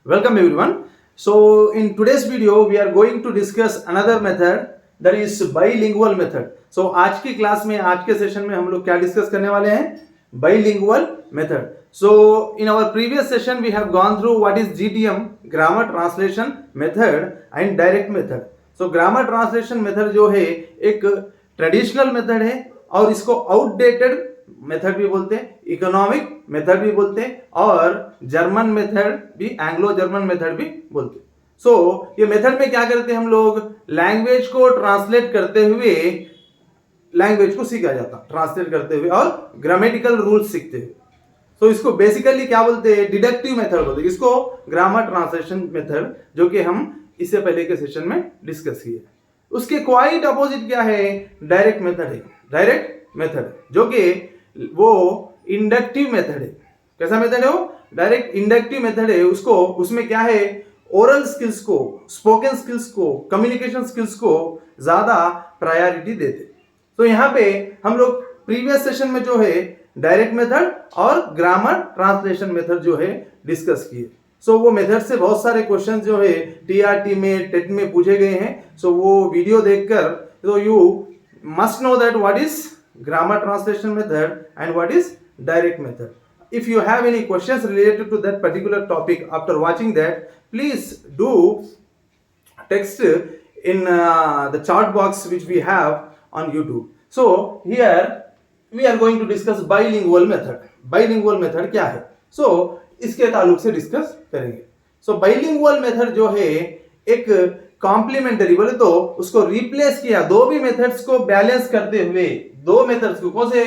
Welcome everyone. So in today's video we are going to discuss another method, that is bilingual method. So आज की class में, आज के session में हम लोग क्या डिस्कस करने वाले हैं? Bilingual method. So in our previous session we have gone through what is GTM, grammar translation method and direct method. So grammar translation method जो है एक ट्रेडिशनल मेथड है और इसको आउटडेटेड मेथड भी बोलते हैं, इकोनॉमिक मेथड भी बोलते हैं और जर्मन मेथड भी, एंग्लो जर्मन मेथड भी बोलते हैं. सो ये मेथड में क्या करते हैं हम लोग? लैंग्वेज को ट्रांसलेट करते हुए लैंग्वेज को सीखा जाता, ट्रांसलेट करते हुए और ग्रामेटिकल रूल्स सीखते हुए. सो इसको बेसिकली क्या बोलते हैं? डिडक्टिव मेथड बोलते हैं. इसको ग्रामर ट्रांसलेशन मेथड, जो कि हम इससे पहले के सेशन में डिस्कस किए. उसके क्वाइट अपोजिट क्या है? डायरेक्ट मेथड है. डायरेक्ट मेथड जो कि वो इंडक्टिव मेथड है. कैसा मेथड है वो? डायरेक्ट इंडक्टिव मेथड है. उसको उसमें क्या है? ओरल स्किल्स को, स्पोकन स्किल्स को, कम्युनिकेशन स्किल्स को ज्यादा प्रायोरिटी देते. तो यहाँ पे हम लोग प्रीवियस सेशन में जो है डायरेक्ट मेथड और ग्रामर ट्रांसलेशन मेथड जो है डिस्कस किए. सो वो मेथड से बहुत सारे क्वेश्चन जो है टीआरटी में, टेट में पूछे गए हैं. सो वो वीडियो देखकर तो you must know that what is grammar translation method and what is direct method. If you have any questions related to that particular topic after watching that, please do text in the chat box which we have on YouTube. So here we are going to discuss bilingual method. Bilingual method क्या है? So इसके ताल्लुक से discuss करेंगे. So bilingual method जो है एक complementary, बोले तो उसको रिप्लेस किया दो भी मेथड्स को बैलेंस करते हुए. दो मेथड्स को कौन से?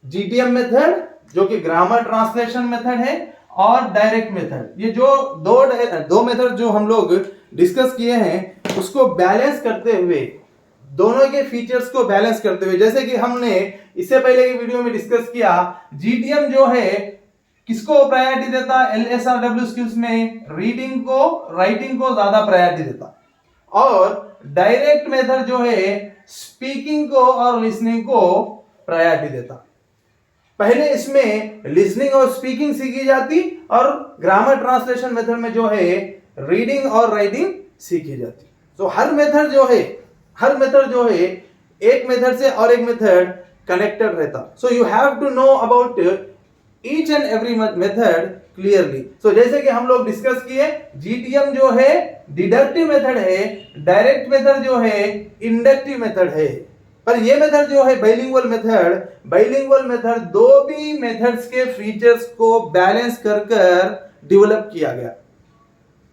जीटीएम मेथड जो कि ग्रामर ट्रांसलेशन मेथड है और डायरेक्ट मेथड. ये जो दो मेथड जो हम लोग डिस्कस किए हैं उसको बैलेंस करते हुए, दोनों के फीचर्स को बैलेंस करते हुए, जैसे कि हमने इससे पहले की वीडियो में डिस्कस किया, जीटीएम जो है किसको प्रायोरिटी देता? एलएसआरडब्ल्यू स्किल्स में रीडिंग को, राइटिंग को ज्यादा प्रायोरिटी देता. और डायरेक्ट मेथड जो है स्पीकिंग को और लिसनिंग को प्रायोरिटी देता. पहले इसमें लिसनिंग और स्पीकिंग सीखी जाती और ग्रामर ट्रांसलेशन मेथड में जो है रीडिंग और राइटिंग सीखी जाती. तो हर मेथड जो है एक मेथड से और एक मेथड कनेक्टेड रहता. So you have to know about each and every method clearly. So जैसे कि हम लोग डिस्कस किए, जीटीएम जो है डिडक्टिव मेथड है, डायरेक्ट मेथड जो है इंडक्टिव मेथड है. पर ये मेथड जो है बाइलिंगुअल मेथड दो भी मेथड्स के फीचर्स को बैलेंस कर डेवलप किया गया.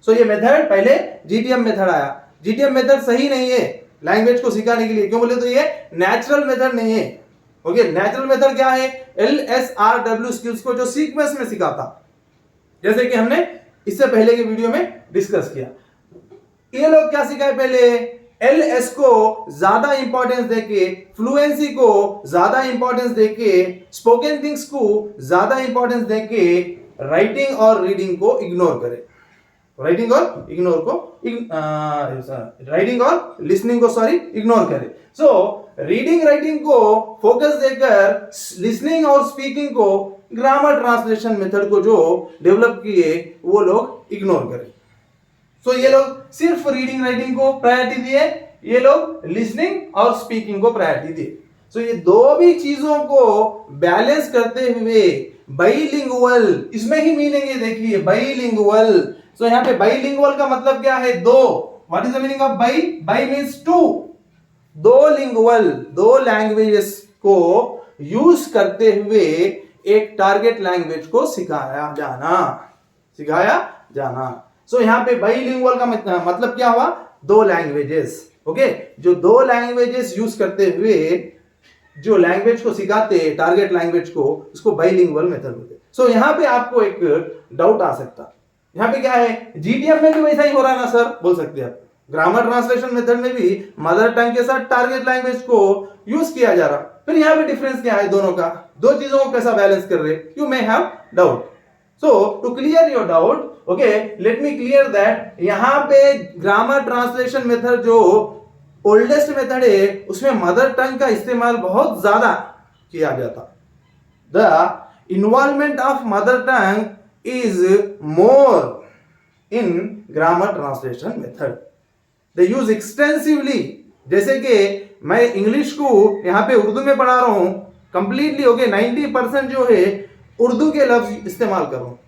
सो ये मेथड पहले जीटीएम मेथड आया. जीटीएम मेथड सही नहीं है लैंग्वेज को सिखाने के लिए. क्यों बोले तो ये नेचुरल मेथड नहीं है. ओके, नेचुरल मेथड क्या है? एलएसआरडब्ल्यू स्किल्स को जो सीक्वेंस में सिखाता, जैसे कि हमने इससे पहले के वीडियो में डिस्कस किया. ये लोग क्या सिखाए? पहले एलएस को ज्यादा इंपॉर्टेंस देके, फ्लुएंसी को ज्यादा इंपॉर्टेंस देके, स्पोकन थिंग्स को ज्यादा इंपॉर्टेंस देके राइटिंग और रीडिंग को इग्नोर करे. राइटिंग और लिसनिंग को इग्नोर करे. सो रीडिंग राइटिंग को फोकस देकर लिसनिंग और स्पीकिंग को, ग्रामर ट्रांसलेशन मेथड को जो डेवलप किए वो लोग इग्नोर करें. सो ये लोग सिर्फ रीडिंग राइटिंग को प्रायोरिटी दिए, ये लोग लिसनिंग और स्पीकिंग को प्रायोरिटी दिए. सो ये दो भी चीजों को बैलेंस करते हुए बाइलिंगुअल, इसमें ही मीनिंग है, देखिए बाइलिंगुअल. सो यहाँ पे बाइलिंगुअल का मतलब क्या है? दो. What is the meaning of bi? Bi means two. दो लिंगुअल, दो लैंग्वेजेस को यूज करते हुए एक टारगेट लैंग्वेज को सिखाया जाना. सो यहाँ पे बाइलिंगुअल का मतलब क्या हुआ? दो लैंग्वेजेस. ओके, जो दो लैंग्वेजेस यूज करते हुए जो लैंग्वेज को सिखाते, टारगेट लैंग्वेज को, उसको बाइलिंगुअल मेथड बोलते. सो यहाँ पे आपको एक डाउट आ सकता, यहाँ पे क्या है? जीटीएम में भी वैसा ही हो रहा है ना सर, बोल सकते हैं आप. ग्रामर ट्रांसलेशन मेथड में भी मदर टंग के साथ टारगेट लैंग्वेज को यूज किया जा रहा, फिर यहाँ पे डिफरेंस क्या है दोनों का? दो चीजों को कैसा बैलेंस कर रहे? You may have doubt. So to clear your doubt, okay, let me clear that यहाँ पे ग्रामर ट्रांसलेशन मेथड जो ओल्डेस्ट मेथड है उसमें मदर टंग का इस्तेमाल बहुत ज्यादा किया जाता. The involvement of mother tongue is more in grammar translation method. They use extensively, जैसे कि मैं इंग्लिश को यहाँ पे उर्दू में पढ़ा रहा हूँ कंप्लीटली, ओके 90% जो है उर्दू के लफ्ज इस्तेमाल कर रहा हूँ,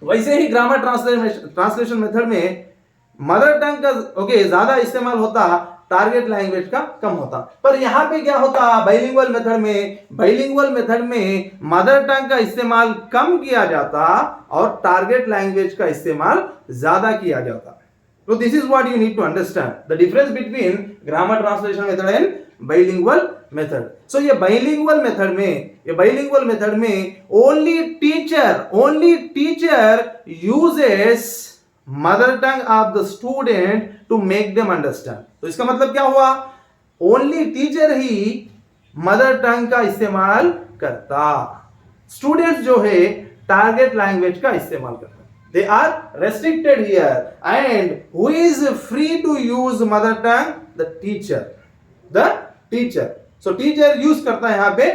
वैसे ही ग्रामर ट्रांसलेशन मेथड में मदर टंग का ओके ज्यादा इस्तेमाल होता, टारगेट लैंग्वेज का कम होता। पर यहां पे क्या होता, बाइलिंगुअल मेथड में मदर टंग का इस्तेमाल कम किया जाता और टारगेट लैंग्वेज का इस्तेमाल ज्यादा किया जाता। तो this is what you need to understand the difference between grammar translation method and bilingual method. So ये बाइलिंगुअल मेथड में only teacher uses mother tongue of the student to make them understand. तो इसका मतलब क्या हुआ, only teacher ही mother tongue का इस्तेमाल करता, स्टूडेंट्स जो है टारगेट लैंग्वेज का इस्तेमाल करता। They are restricted here, and who is free to use mother tongue? The teacher. So teacher use करता है यहाँ पे,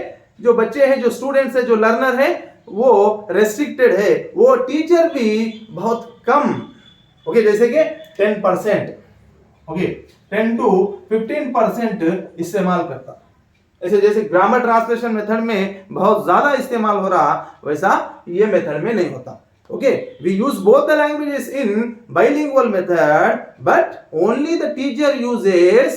जो बच्चे हैं, जो स्टूडेंट्स है, जो लर्नर है, वो रेस्ट्रिक्टेड है, वो टीचर भी बहुत कम, ओके जैसे कि 10%, ओके 10 to 15% इस्तेमाल करता। ऐसे जैसे ग्रामर ट्रांसलेशन मेथड में बहुत ज्यादा इस्तेमाल हो रहा, वैसा ये मेथड में नहीं होता। Okay, we use both the languages in bilingual method, but only the teacher uses,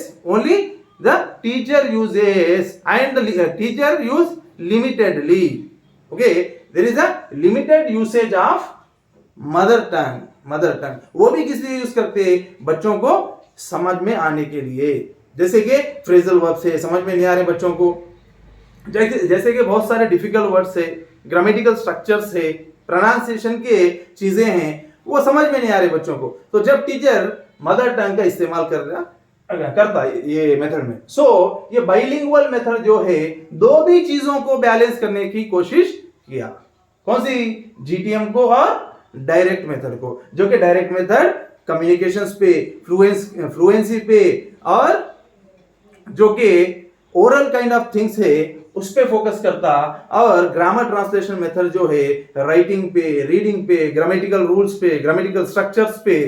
and the teacher use limitedly. Okay, there is a limited usage of mother tongue. वो भी किस लिए यूज करते, बच्चों को समझ में आने के लिए, जैसे कि फ्रेजल वर्ब से समझ में नहीं आ रहे बच्चों को, जैसे कि बहुत सारे डिफिकल्ट वर्ड्स है, ग्रामेटिकल स्ट्रक्चर्स है, प्रोनाउंसिएशन के चीजें हैं, वो समझ में नहीं आ रहे बच्चों को, तो जब टीचर मदर टंग का इस्तेमाल करता है ये मेथड में। सो ये बाइलिंगुअल मेथड जो है दो भी चीजों को बैलेंस करने की कोशिश किया, कौन सी, जीटीएम को और डायरेक्ट मेथड को, जो कि डायरेक्ट मेथड कम्युनिकेशंस पे, फ्लुएंसी पे और जो कि ओरल काइंड ऑफ थिंग्स है उस पे फोकस करता, और ग्रामर ट्रांसलेशन मेथड जो है राइटिंग पे, रीडिंग पे, ग्रामेटिकल रूल्स पे, ग्रामेटिकल स्ट्रक्चर्स पे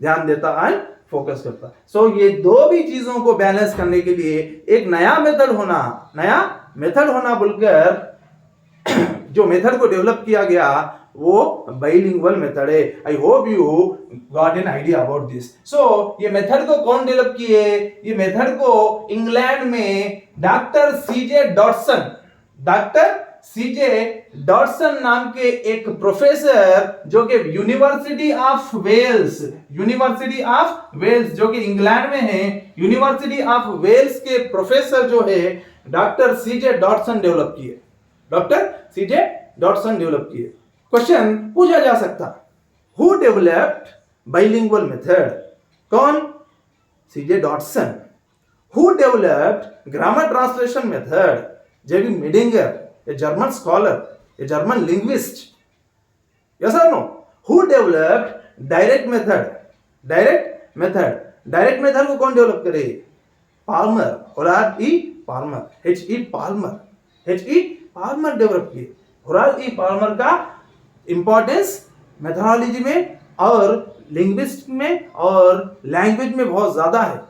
ध्यान देता एंड फोकस करता। सो ये दो भी चीजों को बैलेंस करने के लिए एक नया मेथड होना बोलकर जो मेथड को डेवलप किया गया वो बाइलिंगुअल मेथड है। I hope you got an idea about this. So ये मेथड को कौन डेवलप किए, ये मेथड को इंग्लैंड में डॉक्टर सीजे नाम के एक प्रोफेसर, जो कि यूनिवर्सिटी ऑफ वेल्स जो कि इंग्लैंड में है, यूनिवर्सिटी ऑफ वेल्स के प्रोफेसर जो है डॉक्टर सीजे डॉटसन डेवलप किए। क्वेश्चन पूछा जा सकता, हु डेवलप्ड बाइलिंगुअल मेथड, कौन, CJ Dodson. Who developed grammar translation method, JV Meidinger, a German scholar, a German linguist. Yes or no? Who developed direct method? Direct method को कौन develop करे, Palmer, Palmer develop किए। Palmer का importance methodology में और linguist में और language में बहुत ज्यादा है।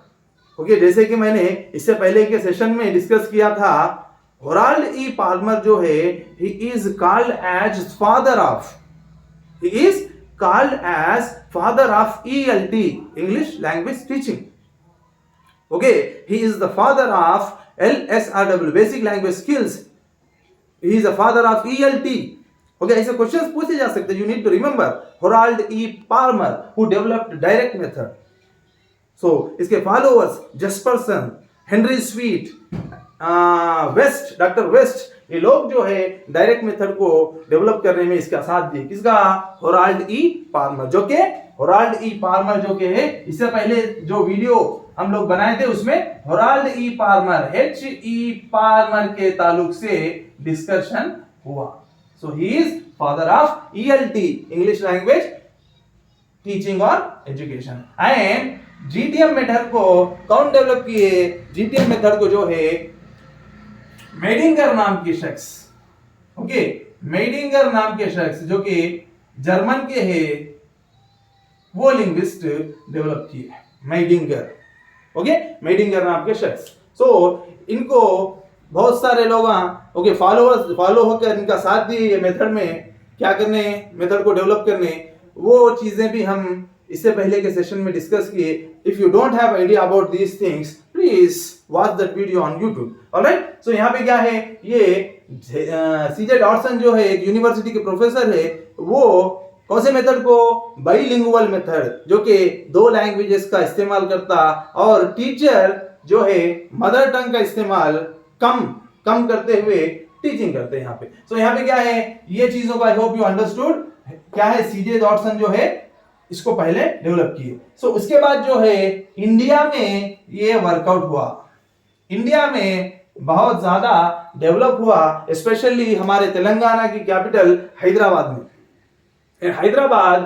ओके, जैसे कि मैंने इससे पहले के सेशन में डिस्कस किया था, होराल्ड ई पाल्मर जो है, he is called as father of ELT, English language teaching. Okay, he is the father of LSRW, basic language skills. He is the father of ELT. Okay, ऐसे questions पूछे जा सकते हैं। You need to remember Harold E Palmer who developed direct method. So इसके followers Jespersen, Henry Sweet, doctor West, ये लोग जो है डायरेक्ट मेथड को डेवलप करने में इसका साथ दिए। किसका, होराल्ड ई पाल्मर, जो के है, इससे पहले जो वीडियो हम लोग बनाए थे उसमें Harold E Palmer, HE Palmer के ताल्लुक से डिस्कशन हुआ। So he is father of ELT, English language teaching और एजुकेशन। एंड जीटीएम मेथड को कौन डेवलप किए, जीटीएम मेथड को जो है मेडिंगर नाम के शख्स, ओके, मेडिंगर नाम के शख्स जो कि जर्मन के है, वो लिंग्विस्ट डेवलप किए, मेडिंगर। ओके, मेडिंगर नाम के शख्स। सो इनको बहुत सारे लोग ओके फॉलो होकर इनका साथ दिए ये मेथड में क्या करने, मेथड को डेवलप करने। वो चीजें भी हम इससे पहले के सेशन में डिस्कस किए। If you don't have idea about these things please watch that video on YouTube. Alright, so यहाँ पे क्या है, ये सीजे डॉटसन जो है एक यूनिवर्सिटी के प्रोफेसर है, वो कौन से मेथड को, बाइलिंगुअल मेथड, जो कि 2 लैंग्वेजेस का इस्तेमाल करता, और टीचर जो है मदर टंग का इस्तेमाल कम करते हुए टीचिंग करते हैं यहाँ पे। सो यहाँ पे क्या है, ये चीजों को आई होप यू अंडरस्टूड क्या है, सीजे डॉटसन जो है इसको पहले डेवलप किए। सो उसके बाद जो है इंडिया में ये वर्कआउट हुआ, इंडिया में बहुत ज्यादा डेवलप हुआ, स्पेशली हमारे तेलंगाना की कैपिटल हैदराबाद में। हैदराबाद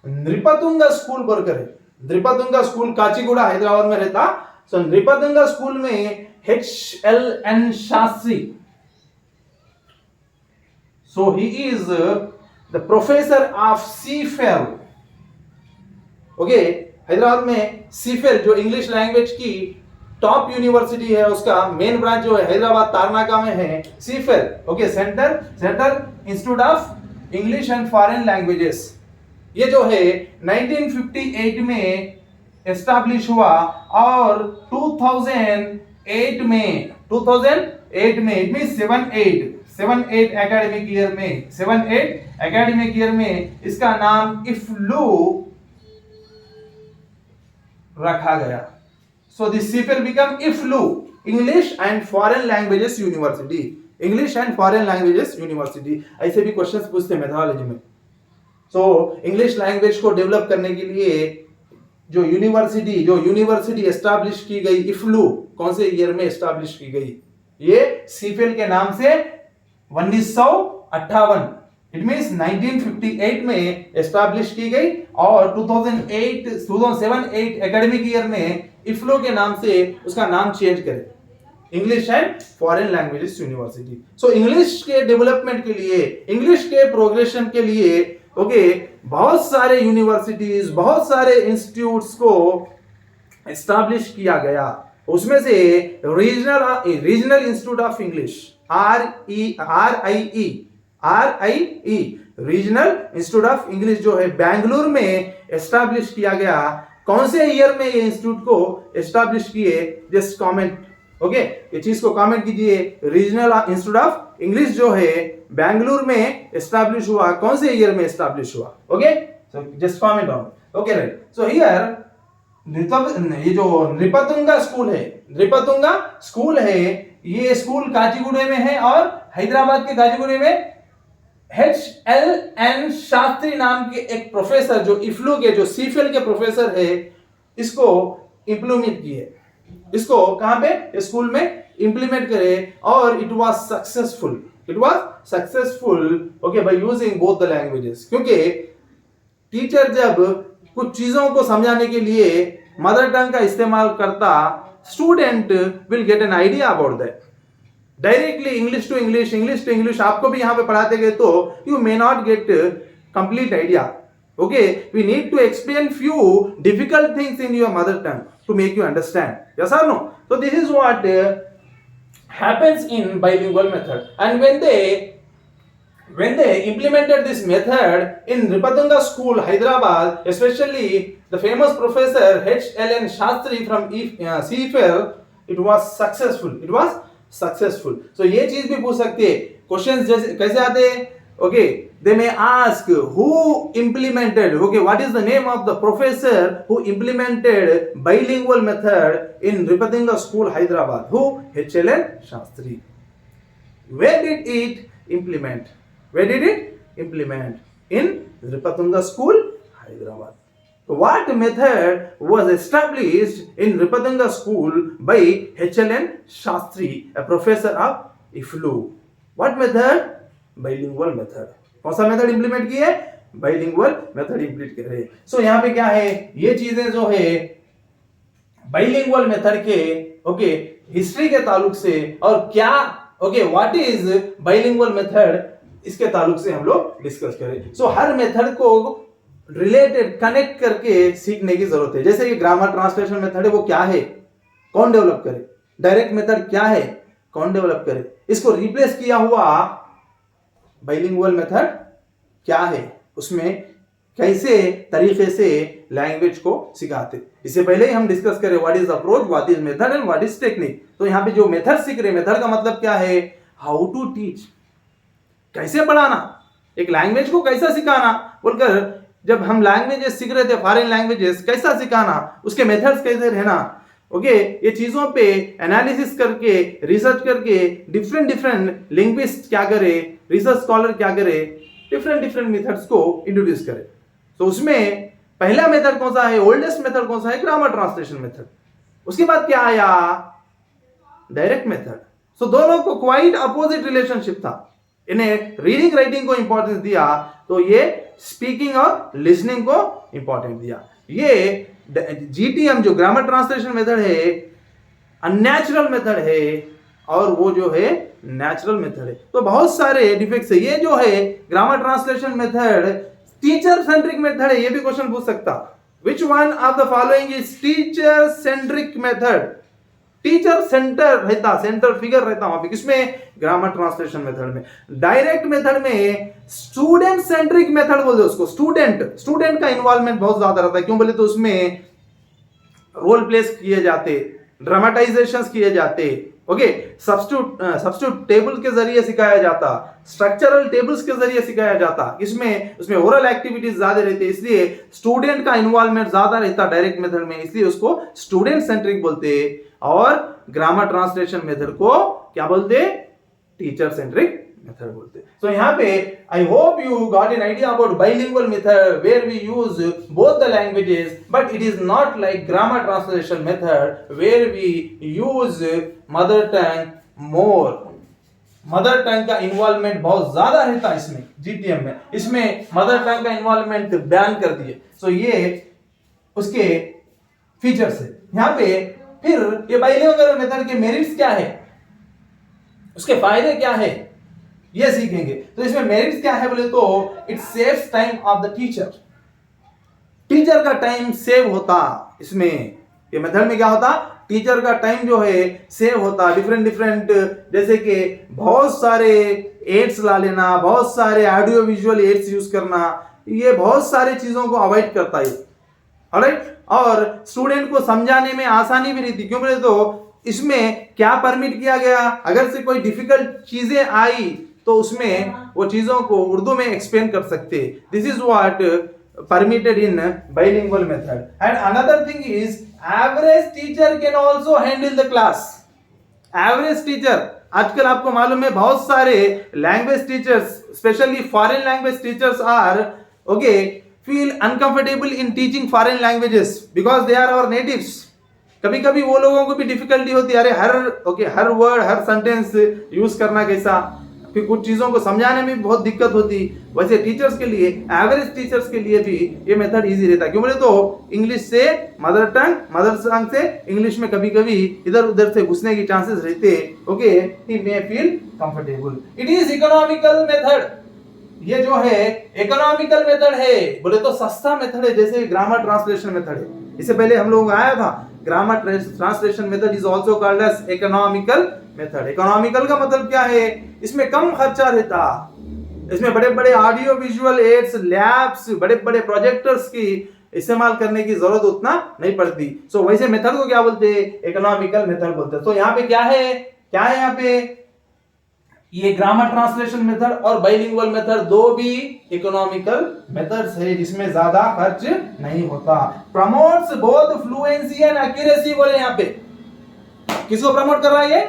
नृपतुंगा स्कूल वर्कर है, नृपतुंगा स्कूल काचीगुड़ा हैदराबाद में रहता। सो नृपतुंगा स्कूल में HLN Shastri, so he is the professor of CFL। Okay, Hyderabad में सीफेल जो इंग्लिश लैंग्वेज की टॉप यूनिवर्सिटी है, उसका मेन ब्रांच जो है हैदराबाद तारनाका में है CIEFL. Okay, centre institute of English and foreign languages. ये जो है 1958 में एस्टैब्लिश हुआ और 2008 में इट मींस 7-8 एकेडमिक ईयर में इसका नाम इफ्लू रखा गया। So this CIEFL become EFLU, English and foreign languages university, English and foreign languages university. ऐसे भी क्वेश्चंस पूछते हैं मेथोडोलॉजी में। सो इंग्लिश लैंग्वेज को डेवलप करने के लिए जो यूनिवर्सिटी एस्टैब्लिश की गई, इफ्लू कौन से ईयर में एस्टैब्लिश की गई, ये सीफेल के नाम से 1958 इट मींस 1958 में एस्टैब्लिश की गई और 2007-8 एकेडमिक ईयर में इफ्लो के नाम से उसका नाम चेंज करे, English and foreign languages university. So English के डेवलपमेंट के लिए, इंग्लिश के प्रोग्रेशन के लिए ओके बहुत सारे यूनिवर्सिटीज, बहुत सारे इंस्टीट्यूट्स को एस्टैब्लिश किया गया। उसमें से regional institute of English RIE regional institute of English जो है बेंगलुरु में एस्टैब्लिश किया गया। कौन से ईयर में ये इंस्टीट्यूट को एस्टैब्लिश किए, जस्ट कमेंट। ओके, ये चीज को कमेंट कीजिए। रीजनल इंस्टीट्यूट ऑफ इंग्लिश जो है बेंगलुरु में एस्टैब्लिश हुआ, कौन से ईयर में एस्टैब्लिश हुआ। Okay, so just comment down. Okay right, so here ये जो नृपतुंगा स्कूल है, ये स्कूल काचीगुड़े में है और हैदराबाद के काचीगुड़े में HLN शास्त्री नाम के एक प्रोफेसर जो इफ्लू के, जो सीफेल के प्रोफेसर है, इसको इंप्लीमेंट किए। इसको कहां पे, स्कूल में इंप्लीमेंट करे और it was successful okay by using both the languages. क्योंकि टीचर जब कुछ चीजों को समझाने के लिए मदर टंग का इस्तेमाल करता, student will get an idea about that. Directly English to English आपको भी यहां पे पढ़ाते गए तो you may not get complete idea. Okay, we need to explain few difficult things in your mother tongue to make you understand, yes और no. So this is what happens in bilingual method, and when they implemented this method in Nripatunga School, Hyderabad, especially the famous professor HLN Shastri from CFL, it was successful. So ये चीज भी पूछ सकते हैं, questions जैसे कैसे आते हैं। Okay, they may ask who implemented, okay, what is the name of the professor who implemented bilingual method in Nripatunga School, Hyderabad? Who? HLN Shastri. Where did it implement? In Nripatunga School, Hyderabad. What method was established in Nripatunga School by HLN Shastri, a professor of IFLU? What method? Bilingual method. कौन सा method implement किए? Bilingual method implement करे। सो यहाँ पे क्या है, ये चीजें जो है बाइलिंगुअल मेथड के ओके हिस्ट्री के ताल्लुक से और क्या okay what is bilingual method, इसके ताल्लुक से हम लोग डिस्कस करें। सो हर मेथड को रिलेटेड कनेक्ट करके सीखने की जरूरत है। जैसे ये ग्रामर ट्रांसलेशन मेथड है, वो क्या है, कौन डेवलप करे? डायरेक्ट मेथड क्या है, कौन डेवलप करे? इसको रिप्लेस किया हुआ बाइलिंगुअल मेथड क्या है, उसमें कैसे तरीके से लैंग्वेज को सिखाते, इससे पहले ही हम डिस्कस करें what is approach, what is method and what is technique. तो यहाँ पे जो मेथड सीख रहे, मेथड का मतलब क्या है, हाउ टू टीच, कैसे पढ़ाना, एक लैंग्वेज को कैसा सिखाना बोलकर, जब हम लैंग्वेजेस सीख रहे थे, फॉरेन लैंग्वेजेस कैसा सिखाना, उसके मेथड्स कैसे रहना, ओके ये चीजों पे एनालिसिस करके, रिसर्च करके, डिफरेंट लिंग्विस्ट क्या करे, रिसर्च स्कॉलर क्या करे, डिफरेंट मेथड्स को इंट्रोड्यूस करे। तो उसमें पहला मेथड कौन सा है, ओल्डेस्ट मेथड कौन सा है, ग्रामर ट्रांसलेशन मेथड। उसके बाद क्या आया, डायरेक्ट मेथड। सो दोनों को क्वाइट अपोजिट रिलेशनशिप था। इन्हें रीडिंग राइटिंग को इंपॉर्टेंस दिया, तो ये स्पीकिंग और लिसनिंग को इंपॉर्टेंस दिया। ये जीटीएम जो ग्रामर ट्रांसलेशन मेथड है, अननेचुरल मेथड है, और वो जो है नेचुरल मेथड है। तो बहुत सारे डिफेक्ट्स है। ये जो है grammar translation method teacher centric method है, ये भी क्वेश्चन पूछ सकता, which one of the following is teacher centric method. Teacher centre रहता, सेंटर फिगर रहता वहां पे, किसमें, ग्रामर ट्रांसलेशन मेथड में। डायरेक्ट मेथड में स्टूडेंट सेंट्रिक मेथड बोलते हैं उसको। स्टूडेंट का इन्वॉल्वमेंट बहुत ज्यादा रहता है। क्यों बोले तो उसमें रोल प्लेस किए जाते, ड्रामेटाइजेशंस किए जाते, ओके सब्स्टिट्यूट टेबल के जरिए सिखाया जाता, स्ट्रक्चरल टेबल्स के जरिए सिखाया जाता, इसमें उसमें ओरल एक्टिविटीज ज्यादा रहती है, इसलिए स्टूडेंट का इन्वॉल्वमेंट ज्यादा रहता डायरेक्ट मेथड में, इसलिए उसको स्टूडेंट सेंट्रिक बोलते। और ग्रामर ट्रांसलेशन मेथड को क्या बोलते, टीचर सेंट्रिक मेथड बोलते। So यहाँ पे I hope you got an idea about bilingual method where we use both the languages, but it is not like grammar translation method where we use mother tongue more. Mother tongue का involvement बहुत ज्यादा रहता है इसमें, GTM में। इसमें mother tongue का involvement ban कर दिए। सो ये उसके फीचर्स है। यहाँ पे फिर ये बाइलिंगुअल मेथड के मेरिट्स क्या है, उसके फायदे क्या है, ये सीखेंगे। तो इसमें मेरिट्स क्या है बोले तो, it saves time of the teacher. Teacher का टाइम सेव होता इसमें, ये मेथड में क्या होता, टीचर का टाइम जो है सेव होता। डिफरेंट जैसे कि बहुत सारे एड्स ला लेना, बहुत सारे ऑडियो विजुअल एड्स यूज करना, ये बहुत सारे चीजों को अवॉइड करता है। ऑलराइट, और स्टूडेंट को समझाने में आसानी भी रहती। क्यों बोले तो इसमें क्या परमिट किया गया, अगर से कोई डिफिकल्ट चीजें आई तो उसमें वो चीजों को उर्दू में एक्सप्लेन कर सकते। This is what permitted in bilingual method. And another thing is average teacher can also handle the class. Average teacher, आजकल आपको मालूम है बहुत सारे language teachers, specially foreign language teachers are okay feel uncomfortable in teaching foreign languages because they are our natives. कभी कभी वो लोगों को भी डिफिकल्टी होती है, अरे हर वर्ड हर सेंटेंस यूज करना कैसा, फिर कुछ चीजों को समझाने में बहुत दिक्कत होती। वैसे टीचर्स के लिए, एवरेज टीचर्स के लिए भी ये मेथड इजी रहता है। क्यों बोले तो इंग्लिश से मदर टंग से इंग्लिश में कभी कभी इधर उधर से घुसने की चांसेस रहते। Okay, he may feel comfortable. It is economical method. ये जो है इकोनॉमिकल मेथड है, बोले तो सस्ता मेथड है, जैसे ग्रामर ट्रांसलेशन मेथड है। इससे पहले हम लोग आया था, grammar translation method is also called as economical method. Economical का मतलब क्या है, इसमें कम खर्चा रहता, इसमें बड़े बड़े ऑडियो विजुअल एड्स, लैब्स, बड़े बड़े प्रोजेक्टर्स की इस्तेमाल करने की जरूरत उतना नहीं पड़ती। सो वैसे मेथड को क्या बोलते हैं, इकोनॉमिकल मेथड बोलते हैं। तो यहाँ पे क्या है यहाँ पे ये ग्रामर ट्रांसलेशन मेथड और बाइलिंगुअल मेथड दो भी इकोनॉमिकल मेथड्स है, जिसमें ज्यादा खर्च नहीं होता। Promotes both fluency and accuracy. बोले यहाँ पे किसको प्रमोट कर रहा है, ये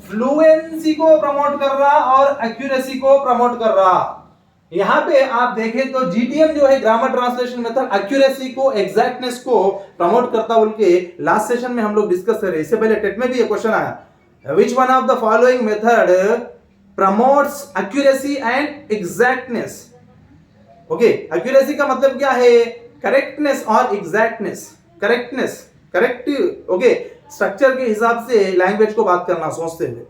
फ्लुएंसी को प्रमोट कर रहा और एक्यूरेसी को प्रमोट कर रहा। यहां पे आप देखें तो जीटीएम जो है ग्रामर ट्रांसलेशन मेथड एक्यूरेसी को, एग्जैक्टनेस को प्रमोट करता बोल के लास्ट सेशन में हम लोग डिस्कस कर रहे। इससे पहले टेट में भी ये क्वेश्चन आया, which one of the following method promotes accuracy and exactness. Okay, accuracy का मतलब क्या है, करेक्टनेस और एग्जैक्टनेस। करेक्ट ओके, स्ट्रक्चर के हिसाब से लैंग्वेज को बात करना सोचते हुए।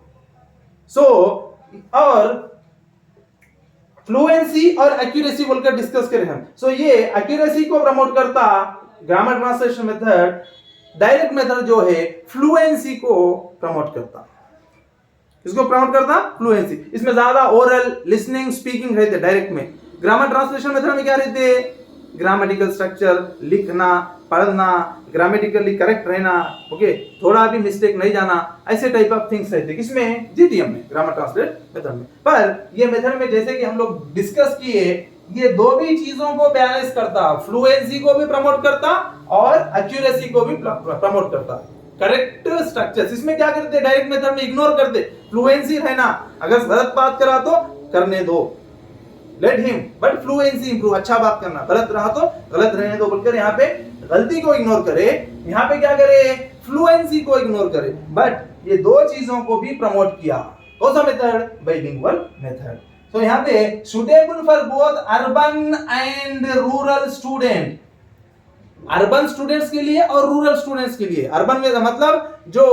और फ्लुएंसी और एक्यूरेसी बोलकर डिस्कस करें हम। सो ये एक्यूरेसी को प्रमोट करता grammar translation method, direct method जो है फ्लुएंसी को प्रमोट करता। इसको प्रमोट करता फ्लुएंसी। इसमें ज्यादा ओरल, लिसनिंग, स्पीकिंग रहते डायरेक्ट में। ग्रामर ट्रांसलेशन मेथड में क्या रहते, ग्रामेटिकल स्ट्रक्चर, लिखना, पढ़ना, ग्रामेटिकली करेक्ट रहना, ओके, थोड़ा भी मिस्टेक नहीं जाना, ऐसे टाइप ऑफ थिंग्स रहते किसमें, जीटीएम में, ग्रामर ट्रांसलेट मेथड में। पर ये मेथड में जैसे कि हम लोग डिस्कस किए, ये दो भी चीजों को बैलेंस करता, फ्लुएंसी को भी प्रमोट करता और एक्यूरेसी को भी प्रमोट करता। करेक्ट स्ट्रक्चर्स इसमें क्या करते, डायरेक्ट मेथड में इग्नोर करते, फ्लुएंसी रहना, अगर गलत बात करा तो करने दो, let him, but fluency improve, अच्छा बात करना, गलत रहा तो गलत रहने दो बोलकर यहाँ पे गलती को इग्नोर करे, यहाँ पे क्या करे, फ्लुएंसी को इग्नोर करे। बट ये दो चीजों को भी प्रमोट किया। कौन सा मेथड, बाइलिंगुअल मेथड। तो यहाँ पे suitable for both urban and rural student, urban students के लिए और रूरल स्टूडेंट्स के लिए। अर्बन में मतलब जो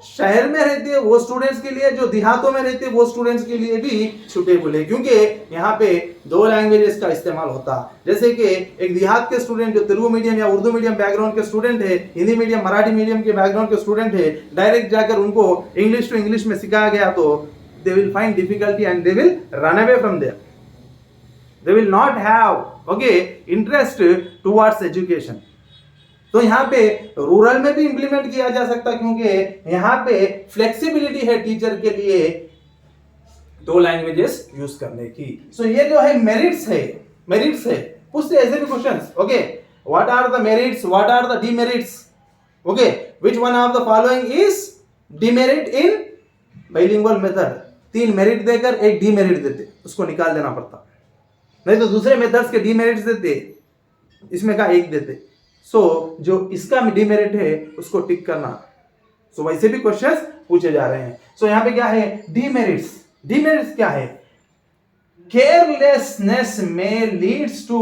शहर में रहते हैं वो स्टूडेंट्स के लिए, जो देहातों में रहते हैं वो स्टूडेंट्स के लिए भी सुटेबल है, क्योंकि यहाँ पे दो लैंग्वेजेस का इस्तेमाल होता। जैसे कि एक देहात के स्टूडेंट जो तेलुगु मीडियम या उर्दू मीडियम बैकग्राउंड के स्टूडेंट है, हिंदी मीडियम, मराठी मीडियम के बैकग्राउंड के स्टूडेंट है, डायरेक्ट जाकर उनको इंग्लिश टू इंग्लिश में सिखाया गया तो they will find difficulty and they will run away from there. They will not have interest towards education. तो यहाँ पे रूरल में भी इंप्लीमेंट किया जा सकता, क्योंकि यहाँ पे फ्लेक्सिबिलिटी है टीचर के लिए दो लैंग्वेजेस यूज करने की। सो ये जो है मेरिट्स है, पूछते ऐसे भी questions, okay, what are the merits, what are the demerits, okay, which one of the following is demerit in bilingual method. 3 merit देकर एक डीमेरिट देते, उसको निकाल देना पड़ता, नहीं तो दूसरे मेथड्स के डीमेरिट्स देते, इसमें का एक देते। सो जो इसका डीमेरिट है उसको टिक करना। सो वैसे भी क्वेश्चंस पूछे जा रहे हैं। सो यहाँ पे क्या है, डीमेरिट्स क्या है, केयरलेसनेस में leads to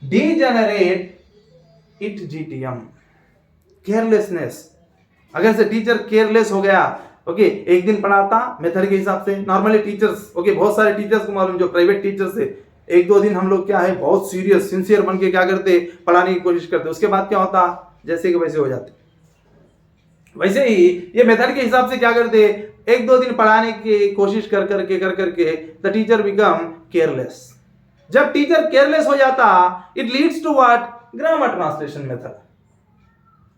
degenerate it GTM. Carelessness, अगर से टीचर केयरलेस हो गया, ओके, एक दिन पढ़ाता मेथड के हिसाब से, नॉर्मली टीचर्स, ओके, बहुत सारे टीचर्स को मालूम, जो प्राइवेट टीचर्स है, एक दो दिन हम लोग क्या है बहुत सीरियस सिंसियर बन के क्या करते, पढ़ाने की कोशिश करते, उसके बाद क्या होता, जैसे कि वैसे हो जाते। वैसे ही ये मेथड के हिसाब से क्या करते, एक दो दिन पढ़ाने की कोशिश कर करके द टीचर बिकम केयरलेस। जब टीचर केयरलेस हो जाता, it leads to what, grammar translation method.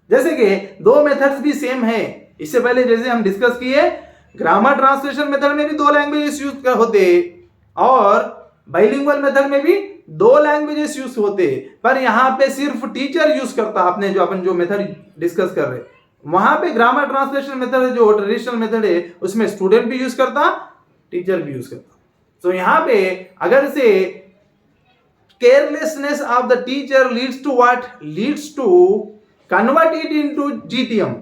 जैसे कि दो मेथड्स भी सेम है, इससे पहले जैसे हम डिस्कस किए, ग्रामर ट्रांसलेशन मेथड में भी दो लैंग्वेजेस यूज होते और बाइलिंगुअल मेथड में भी दो लैंग्वेजेस यूज होते, पर यहां पे सिर्फ टीचर यूज करता। अपने जो अपन जो मेथड डिस्कस कर रहे, वहां पे ग्रामर ट्रांसलेशन मेथड जो ट्रेडिशनल मेथड है उसमें स्टूडेंट भी यूज करता, टीचर भी यूज करता। तो यहां पे अगर से carelessness of the teacher leads to what, leads to convert it into GTM,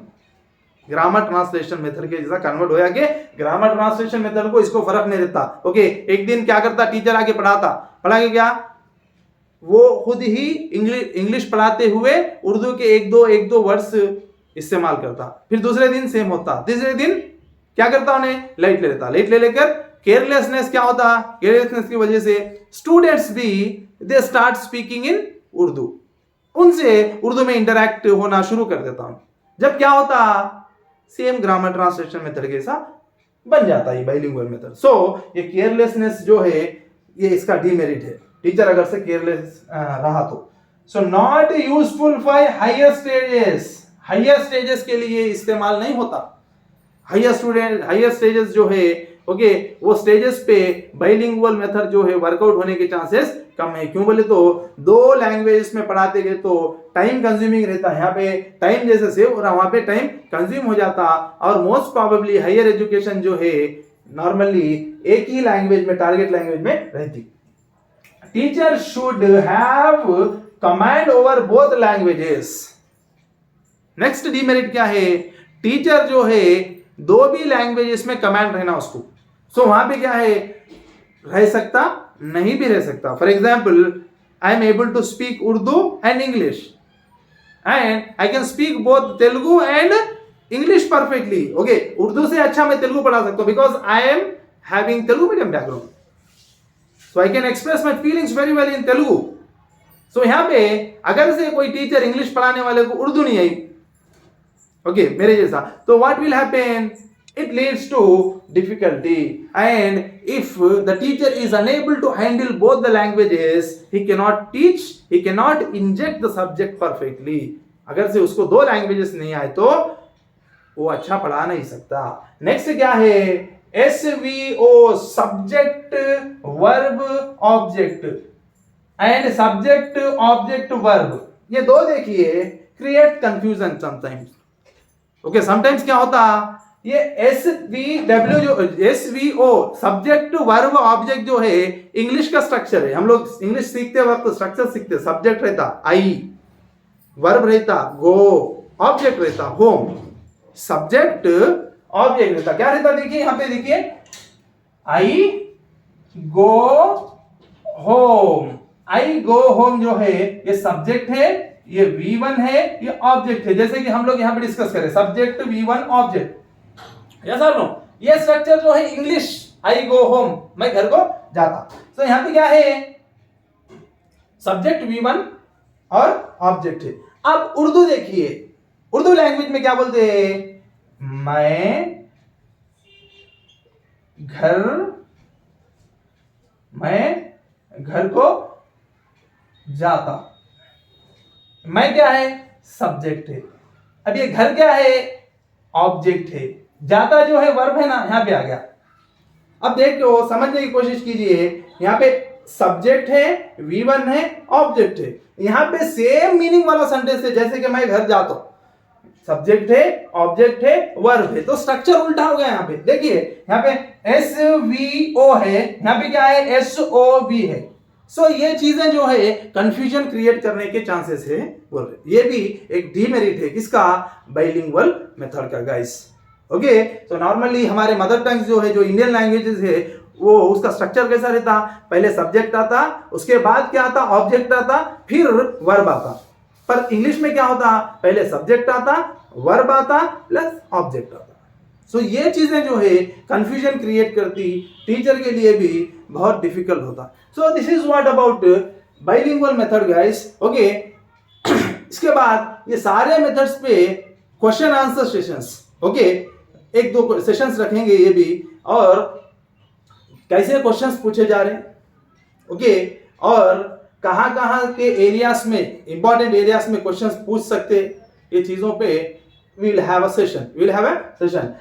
grammar translation method के जैसा कन्वर्ट होया कि ग्रामर ट्रांसलेशन मेथड को इसको फर्क नहीं रहता। ओके, एक दिन क्या करता, टीचर आके पढ़ा के क्या, वो खुद ही इंग्लिश पढ़ाते हुए उर्दू के एक दो वर्ड्स इस्तेमाल करता, फिर दूसरे दिन सेम होता, तीसरे दिन क्या करता, उन्हें लाइट ले लेता, लाइट ले लेकर केयरलेसनेस क्या होता, केयरलेसनेस की वजह से स्टूडेंट्स भी they start speaking in Urdu, उनसे उर्दू में इंटरैक्ट होना शुरू कर देता हूं। जब क्या होता, सेम ग्रामर ट्रांसलेशन मेथड के साथ बन जाता है बाइलिंगुअल मेथड। सो ये केयरलेसनेस जो है ये इसका डीमेरिट है, टीचर अगर से केयरलेस रहा तो। So not useful for higher stages के लिए इस्तेमाल नहीं होता। हायर स्टेजेस जो है, ओके, वो स्टेजेस पे बाइलिंगुअल मेथड जो है वर्कआउट होने के चांसेस कम है। क्यों बोले तो दो लैंग्वेजेस में पढ़ाते गए तो टाइम कंज्यूमिंग रहता है, यहाँ पे टाइम जैसे सेव हो रहा, वहां पे टाइम कंज्यूम हो जाता, और मोस्ट प्रोबेबली हायर एजुकेशन जो है नॉर्मली एक ही लैंग्वेज में, टारगेट लैंग्वेज में रहती। Teacher should have command over both languages. Next demerit क्या है, टीचर जो है दो भी लैंग्वेजेस में कमांड रहना उसको। सो वहां पे क्या है, रह सकता, नहीं भी रह सकता। For example, I am able to speak Urdu and English and I can speak both Telugu and English perfectly. Okay, Urdu से अच्छा मैं तेलुगु पढ़ा सकता हूं because I am having Telugu medium background. So I can express my feelings very well in Telugu. सो यहाँ पे अगर से कोई टीचर इंग्लिश पढ़ाने वाले को उर्दू नहीं आई, ओके मेरे जैसा, तो what will happen, it leads to difficulty, and if the teacher is unable to handle both the languages, he cannot teach, he cannot inject the subject perfectly। अगर से उसको दो लैंग्वेजेस नहीं आए तो वो अच्छा पढ़ा नहीं सकता। नेक्स्ट क्या है, SVO, subject verb object, and subject object verb, ये दो देखिए create confusion sometimes. Okay sometimes क्या होता, ये SVW जो SVO सब्जेक्ट वर्ब ऑब्जेक्ट जो है इंग्लिश का स्ट्रक्चर है। हम लोग इंग्लिश सीखते वक्त स्ट्रक्चर सीखते, सब्जेक्ट रहता आई, वर्ब रहता गो, ऑब्जेक्ट रहता होम, सब्जेक्ट ऑब्जेक्ट रहता क्या रहता, देखिए यहाँ पे देखिए आई गो होम, आई गो होम जो है ये सब्जेक्ट है, ये V1 है, ये ऑब्जेक्ट है। जैसे कि हम लोग यहाँ पे डिस्कस करें सब्जेक्ट V1 ऑब्जेक्ट, यस और नो, ये स्ट्रक्चर जो है इंग्लिश, आई गो होम, मैं घर को जाता। तो यहाँ पे क्या है, सब्जेक्ट V1 और ऑब्जेक्ट है। अब उर्दू देखिए, उर्दू लैंग्वेज में क्या बोलते हैं, मैं घर को जाता, मैं क्या है, सब्जेक्ट है। अब ये घर क्या है, ऑब्जेक्ट है, जाता जो है वर्ब है ना, यहां पे आ गया। अब देखो समझने की कोशिश कीजिए, यहाँ पे सब्जेक्ट है, V1 है, ऑब्जेक्ट है, यहाँ पे सेम मीनिंग वाला सेंटेंस है जैसे कि मैं घर जाता हूं, सब्जेक्ट है, ऑब्जेक्ट है, वर्ब है, तो स्ट्रक्चर उल्टा हो गया। यहाँ पे देखिए, यहाँ पे SVO है, यहाँ पे क्या है, SOV है। सो ये चीजें जो है कंफ्यूजन क्रिएट करने के चांसेस है, बोल रहे, ये भी एक डीमेरिट है किसका, बाइलिंगुअल मेथड का गाइस। ओके, तो नॉर्मली हमारे मदर टंग जो है, जो इंडियन लैंग्वेजेस है, वो उसका स्ट्रक्चर कैसा रहता, पहले सब्जेक्ट आता, उसके बाद क्या आता, ऑब्जेक्ट आता, फिर वर्ब आता। पर इंग्लिश में क्या होता, पहले सब्जेक्ट आता, वर्ब आता, प्लस ऑब्जेक्ट आता। सो ये चीजें जो है कंफ्यूजन क्रिएट करती, टीचर के लिए भी बहुत डिफिकल्ट होता। So this is what about bilingual method guys. Okay, इसके बाद ये सारे मेथड्स पे क्वेश्चन आंसर सेशंस, ओके, एक दो सेशंस रखेंगे ये भी, और कैसे क्वेश्चंस पूछे जा रहे हैं, ओके, और कहां के एरियाज में, इंपॉर्टेंट एरियाज में क्वेश्चंस पूछ सकते, ये चीजों पे we'll have a session.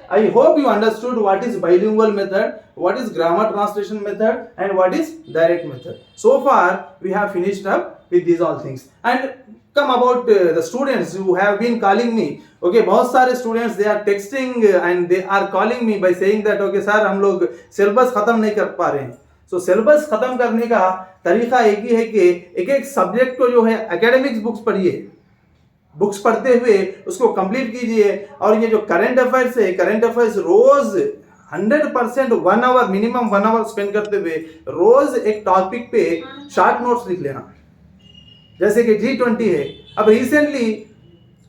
I hope you understood what is bilingual method, what is grammar translation method, and what is direct method. So far we have finished up with these all things. And come about the students who have been calling me. Okay, बहुत सारे students they are texting and they are calling me by saying that okay sir हम लोग syllabus खत्म नहीं कर पा रहे हैं। So syllabus खत्म करने का तरीका एक ही है कि एक एक सब्जेक्ट को जो है एकेडमिक्स बुक्स पढ़िए, बुक्स पढ़ते हुए उसको कंप्लीट कीजिए, और ये जो करंट अफेयर्स है, करंट अफेयर्स रोज 100% 1 आवर, मिनिमम 1 आवर स्पेंड करते हुए रोज एक टॉपिक पे शॉर्ट नोट्स लिख लेना। जैसे कि G20 है, अब रिसेंटली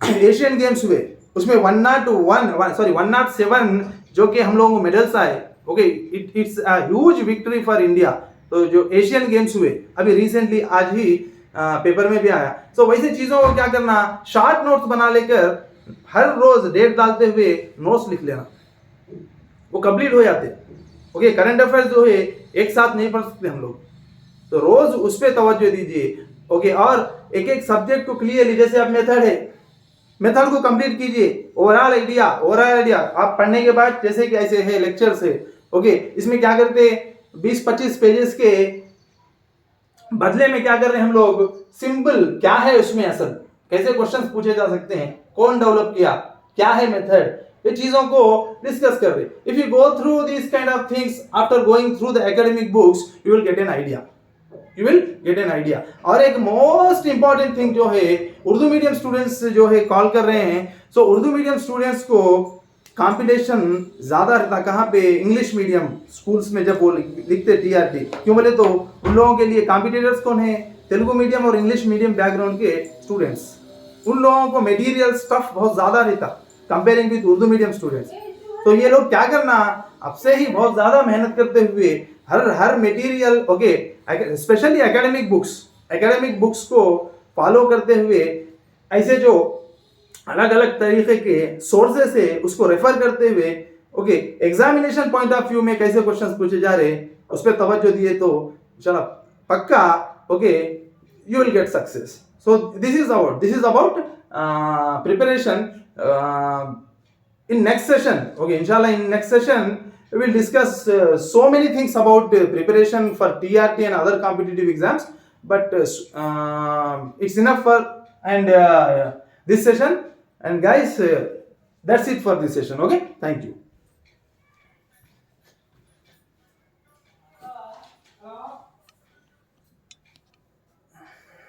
एशियन गेम्स हुए, उसमें 107 जो कि हम लोगों को मेडल्स आए। Okay, it's a huge victory for India. तो जो एशियन गेम्स हुए अभी रिसेंटली, आज ही पेपर में भी आया। तो वैसे चीजों को क्या करना, शॉर्ट नोट्स बना लेकर हर रोज डेट डालते हुए नोट्स लिख लेना, वो कंप्लीट हो जाते। ओके, करंट अफेयर्स जो है एक साथ नहीं पढ़ सकते हम लोग, तो रोज उस पर तवज्जो दीजिए। ओके, और एक एक सब्जेक्ट को क्लियरली, जैसे अब मेथड है, मेथड को कंप्लीट कीजिए। ओवरऑल आइडिया आप पढ़ने के बाद, जैसे कि ऐसे है लेक्चर्स है, ओके, इसमें क्या करते, 20-25 पेजेस के बदले में क्या कर रहे हैं हम लोग, सिंपल क्या है उसमें असल, कैसे क्वेश्चंस पूछे जा सकते हैं, कौन डेवलप किया, क्या है मेथड, ये चीजों को डिस्कस कर रहे। If you go through this kind of things after going through the academic books, you will get an idea. और एक मोस्ट इंपॉर्टेंट थिंग जो है, उर्दू मीडियम स्टूडेंट्स जो है कॉल कर रहे हैं, सो उर्दू मीडियम स्टूडेंट्स को कंपटीशन ज्यादा रहता कहाँ पे, इंग्लिश मीडियम स्कूल्स में जब वो लिखते TRT, क्यों बोले तो उन लोगों के लिए कॉम्पिटिटर्स कौन है, तेलुगु मीडियम और इंग्लिश मीडियम बैकग्राउंड के स्टूडेंट्स। उन लोगों को मटेरियल स्टफ बहुत ज्यादा रहता comparing with Urdu medium students. तो ये लोग क्या करना, अब से ही बहुत ज्यादा मेहनत करते हुए हर material, okay, specially academic books को फॉलो करते हुए ऐसे जो अलग अलग तरीके के सोर्सेस है उसको रेफर करते हुए okay examination point of view में कैसे क्वेश्चंस पूछे जा रहे उस पर तवज्जो दिए तो चलो पक्का okay you will get success. So this is about preparation. In next session, okay, inshallah, in next session we will discuss so many things about preparation for TRT and other competitive exams. But it's enough for and this session. And guys, that's it for this session. Okay, thank you.